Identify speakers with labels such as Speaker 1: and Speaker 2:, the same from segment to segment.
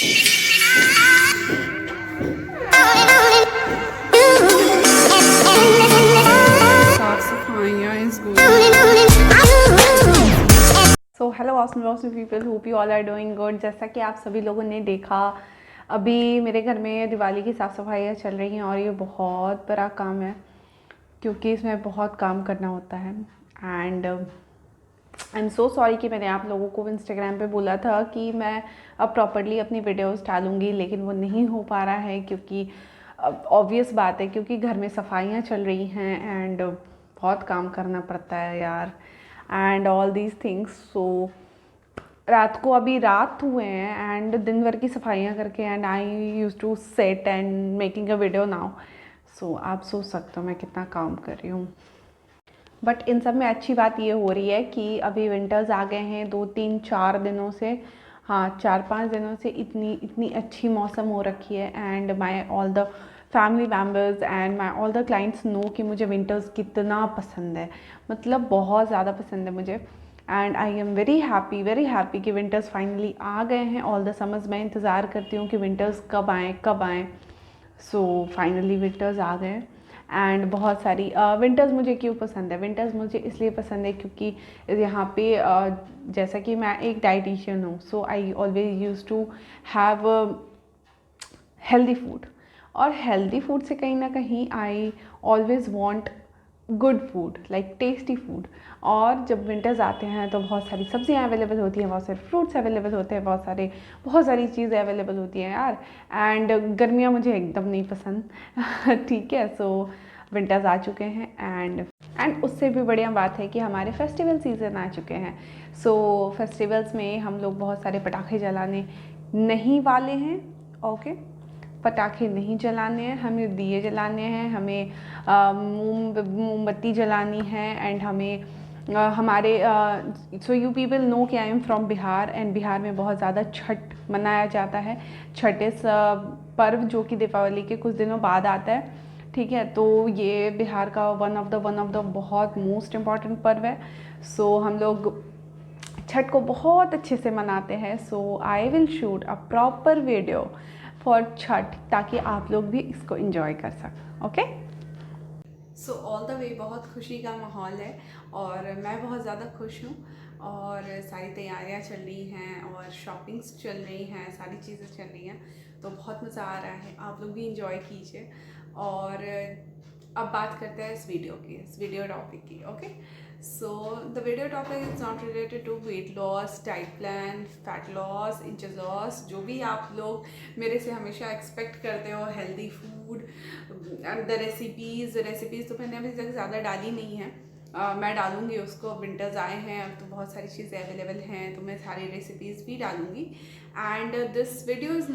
Speaker 1: So hello awesome people, hope you all are doing good. जैसा कि आप सभी लोगों ने देखा, अभी मेरे घर में दिवाली की साफ़ सफाइयाँ चल रही हैं और ये बहुत बड़ा काम है क्योंकि इसमें बहुत काम करना होता है। And I am so sorry कि मैंने आप लोगों को इंस्टाग्राम पे बोला था कि मैं अब प्रॉपरली अपनी वीडियोस डालूँगी, लेकिन वो नहीं हो पा रहा है क्योंकि ऑब्वियस बात है, क्योंकि घर में सफाइयाँ चल रही हैं एंड बहुत काम करना पड़ता है यार, एंड ऑल दीज थिंग्स। सो रात को अभी रात हुए हैं एंड दिन भर की सफाइयाँ करके and I use to set and making a video now. So आप सोच सकते हो मैं कितना काम कर रही हूँ। बट इन सब में अच्छी बात ये हो रही है कि अभी विंटर्स आ गए हैं 2-3-4 दिनों से, हाँ 4-5 दिनों से इतनी इतनी अच्छी मौसम हो रखी है। And my all the family members and my all the clients know कि मुझे विंटर्स कितना पसंद है, मतलब बहुत ज़्यादा पसंद है मुझे। And I am very happy कि विंटर्स फाइनली आ गए हैं। ऑल द समर्स मैं इंतज़ार करती हूँ कि विंटर्स कब आएँ। सो फाइनली विंटर्स आ गए। एंड बहुत सारी विंटर्स मुझे क्यों पसंद है, विंटर्स मुझे इसलिए पसंद है क्योंकि यहाँ पे जैसा कि मैं एक डाइटिशियन हूँ, so I always use to have healthy food. और हेल्दी फूड से कहीं ना कहीं I always want good food, like tasty food. और जब विंटर्स आते हैं तो बहुत सारी सब्जियां अवेलेबल होती हैं, बहुत सारे फ्रूट्स अवेलेबल होते हैं, बहुत सारी चीज़ें अवेलेबल होती हैं यार। एंड गर्मियाँ मुझे एकदम नहीं पसंद ठीक है। सो विंटर्स आ चुके हैं एंड उससे भी बढ़िया बात है कि हमारे फेस्टिवल सीज़न आ चुके हैं। सो फेस्टिवल्स में हम लोग बहुत सारे पटाखे जलाने नहीं वाले हैं। ओके, पटाखे नहीं जलाने हैं, हमें दिए जलाने हैं, हमें मोमबत्ती जलानी है। एंड हमें हमारे सो यू पीपल नो कि I am from Bihar and Bihar में बहुत ज़्यादा छठ मनाया जाता है। छठ इस पर्व जो कि दीपावली के कुछ दिनों बाद आता है, ठीक है। तो ये बिहार का वन ऑफ द बहुत मोस्ट इम्पॉर्टेंट पर्व है। सो हम लोग छठ को बहुत अच्छे से मनाते हैं। So I will shoot a proper video for Chhath ताकि आप लोग भी इसको एंजॉय कर सकें। Okay, so all the way बहुत खुशी का माहौल है और मैं बहुत ज़्यादा खुश हूँ। और सारी तैयारियाँ चल रही हैं और शॉपिंग्स चल रही हैं, सारी चीज़ें चल रही हैं, तो बहुत मज़ा आ रहा है। आप लोग भी इंजॉय कीजिए। और अब बात करते हैं इस वीडियो टॉपिक की। Okay, so the video topic is not related to weight loss, diet plan, fat loss, inches loss, जो भी आप लोग मेरे से हमेशा एक्सपेक्ट करते हो, healthy food and the recipes तो मैंने अभी तक ज़्यादा डाली नहीं है। मैं डालूँगी उसको, विंटर्स आए हैं अब तो बहुत सारी चीज़ें अवेलेबल हैं, तो मैं सारी रेसिपीज़ भी डालूँगी। And this video is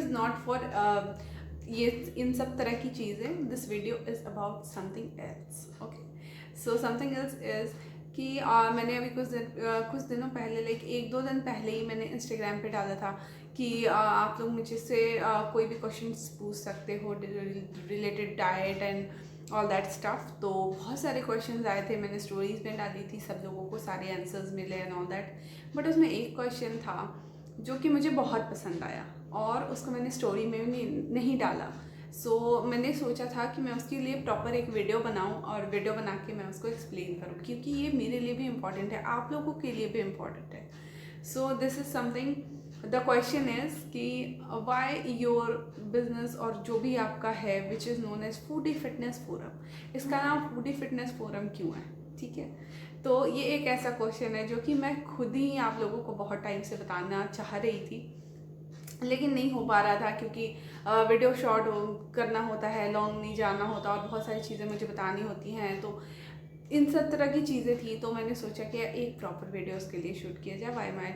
Speaker 1: not for ये इन सब तरह की चीज़ें। This video is about something else. Okay, so something else is कि मैंने अभी कुछ दिनों पहले, लाइक 1-2 दिन पहले ही मैंने इंस्टाग्राम पे डाला था कि आप लोग मुझे से कोई भी क्वेश्चंस पूछ सकते हो related diet and all that stuff. तो बहुत सारे क्वेश्चंस आए थे, मैंने स्टोरीज में डाली थी, सब लोगों को सारे आंसर्स मिले एंड ऑल दैट। बट उसमें एक क्वेश्चन था जो कि मुझे बहुत पसंद आया और उसको मैंने स्टोरी में नहीं डाला। सो मैंने सोचा था कि मैं उसके लिए प्रॉपर एक वीडियो बनाऊं और वीडियो बना के मैं उसको एक्सप्लेन करूं, क्योंकि ये मेरे लिए भी इम्पॉर्टेंट है, आप लोगों के लिए भी इम्पॉर्टेंट है। So this is something, the question is कि वाई योर बिजनेस और जो भी आपका है which is known as foodie fitness forum, इसका नाम फूडी फिटनेस फोरम क्यों है? ठीक है, तो ये एक ऐसा क्वेश्चन है जो कि मैं खुद ही आप लोगों को बहुत टाइम से बताना चाह रही थी, लेकिन नहीं हो पा रहा था क्योंकि वीडियो शॉर्ट करना होता है, लॉन्ग नहीं जाना होता और बहुत सारी चीज़ें मुझे बतानी होती हैं, तो इन सब तरह की चीज़ें थी। तो मैंने सोचा कि एक प्रॉपर वीडियो उसके लिए शूट किया जाए। Why my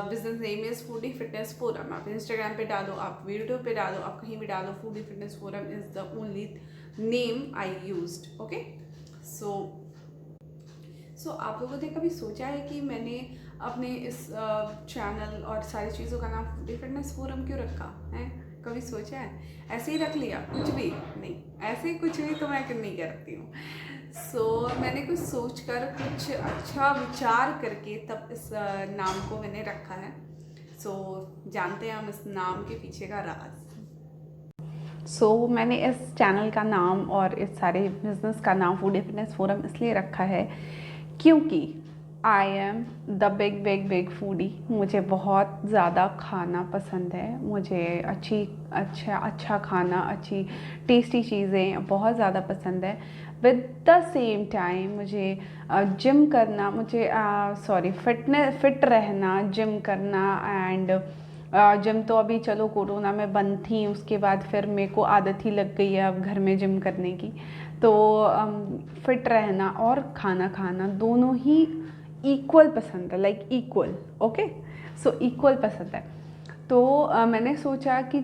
Speaker 1: business name is foodie fitness forum. आप इंस्टाग्राम पे डालो, आप यूट्यूब पे डालो, आप कहीं भी डालो, foodie fitness forum is the only name I used. Okay, so आप लोगों ने कभी सोचा है कि मैंने अपने इस चैनल और सारी चीज़ों का नाम फूडी फिटनेस फोरम क्यों रखा है? कभी सोचा है? ऐसे ही रख लिया, कुछ भी नहीं, ऐसे कुछ भी तो मैं नहीं करती हूँ। सो मैंने कुछ सोच कर, कुछ अच्छा विचार करके तब इस नाम को मैंने रखा है। सो जानते हैं हम इस नाम के पीछे का राज। मैंने इस चैनल का नाम और इस सारे बिज़नेस का नाम फूडी फिटनेस फोरम इसलिए रखा है क्योंकि I am the big big big foodie. मुझे बहुत ज़्यादा खाना पसंद है, मुझे अच्छा खाना, अच्छी टेस्टी चीज़ें बहुत ज़्यादा पसंद है। विद द सेम टाइम मुझे जिम करना, फिट रहना, जिम करना एंड जिम तो अभी चलो कोरोना में बंद थी, उसके बाद फिर मेरे को आदत ही लग गई है अब घर में जिम करने की। तो फिट रहना और खाना खाना दोनों ही इक्वल पसंद है, like equal. Okay, so equal पसंद है। तो मैंने सोचा कि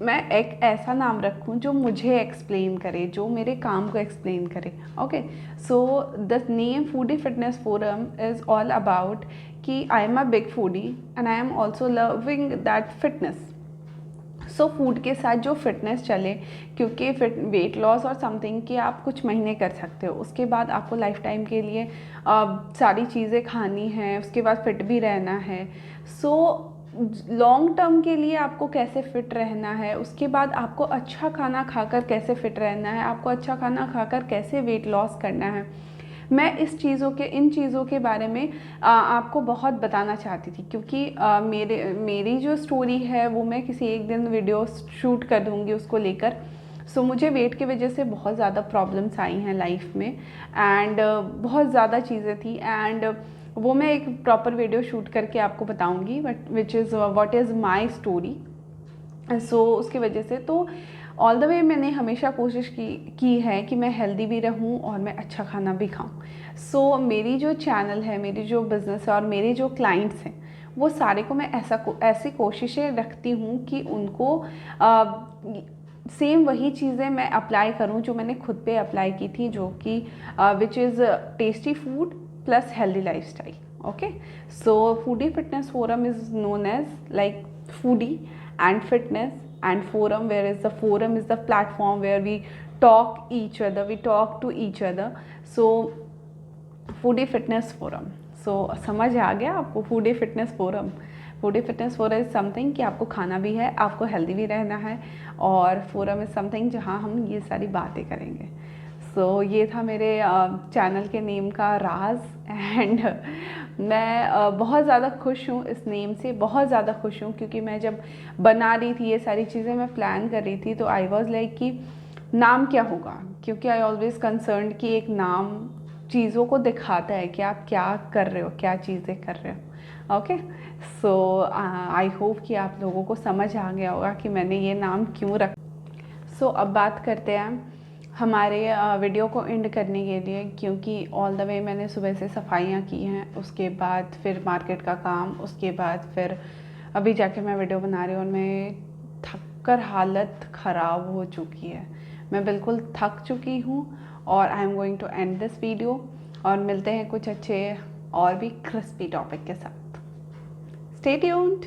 Speaker 1: मैं एक ऐसा नाम रखूं जो मुझे एक्सप्लेन करे, जो मेरे काम को एक्सप्लेन करे। Okay, so the name foodie fitness forum is all about कि I am a big foodie and I am also loving that fitness. So food के साथ जो फिटनेस चले, क्योंकि वेट लॉस और समथिंग कि आप कुछ महीने कर सकते हो, उसके बाद आपको लाइफ टाइम के लिए सारी चीज़ें खानी है, उसके बाद फिट भी रहना है। सो लॉन्ग टर्म के लिए आपको कैसे फिट रहना है, उसके बाद आपको अच्छा खाना खाकर कैसे फिट रहना है, आपको अच्छा खाना खाकर कैसे वेट लॉस करना है, मैं इन चीज़ों के बारे में आपको बहुत बताना चाहती थी। क्योंकि मेरी जो स्टोरी है वो मैं किसी एक दिन वीडियो शूट कर दूँगी उसको लेकर। मुझे वेट की वजह से बहुत ज़्यादा प्रॉब्लम्स आई हैं लाइफ में एंड बहुत ज़्यादा चीज़ें थी एंड वो मैं एक प्रॉपर वीडियो शूट करके आपको बताऊँगी, which is what is my story. उसकी वजह से तो ऑल द वे मैंने हमेशा कोशिश की है कि मैं हेल्दी भी रहूं और मैं अच्छा खाना भी खाऊं। मेरी जो चैनल है, मेरी जो बिज़नेस है और मेरे जो क्लाइंट्स हैं, वो सारे को मैं ऐसी कोशिशें रखती हूँ कि उनको सेम वही चीज़ें मैं अप्लाई करूँ जो मैंने खुद पे अप्लाई की थी, जो कि which is tasty food plus healthy lifestyle. Okay, so foodie fitness forum is known as like foodie and fitness and forum, whereas the forum is the platform where we talk to each other. So foodie fitness forum, so समझ आ गया आपको foodie fitness forum? Foodie fitness forum is something कि आपको खाना भी है, आपको healthy भी रहना है, और फोरम इज़ समथिंग जहाँ हम ये सारी बातें करेंगे। ये था मेरे चैनल के नेम का राज एंड मैं बहुत ज़्यादा खुश हूँ इस नेम से, बहुत ज़्यादा खुश हूँ। क्योंकि मैं जब बना रही थी ये सारी चीज़ें, मैं प्लान कर रही थी, तो आई वॉज लाइक कि नाम क्या होगा, क्योंकि आई ऑलवेज़ कंसर्न्ड कि एक नाम चीज़ों को दिखाता है कि आप क्या कर रहे हो, क्या चीज़ें कर रहे हो। ओके, आई होप कि आप लोगों को समझ आ गया होगा कि मैंने ये नाम क्यों रखा। अब बात करते हैं हमारे वीडियो को एंड करने के लिए, क्योंकि ऑल द वे मैंने सुबह से सफाइयाँ की हैं, उसके बाद फिर मार्केट का काम, उसके बाद फिर अभी जाके मैं वीडियो बना रही हूँ और मैं थक कर हालत ख़राब हो चुकी है। मैं बिल्कुल थक चुकी हूँ और I am going to end this video, और मिलते हैं कुछ अच्छे और भी क्रिस्पी टॉपिक के साथ। Stay tuned.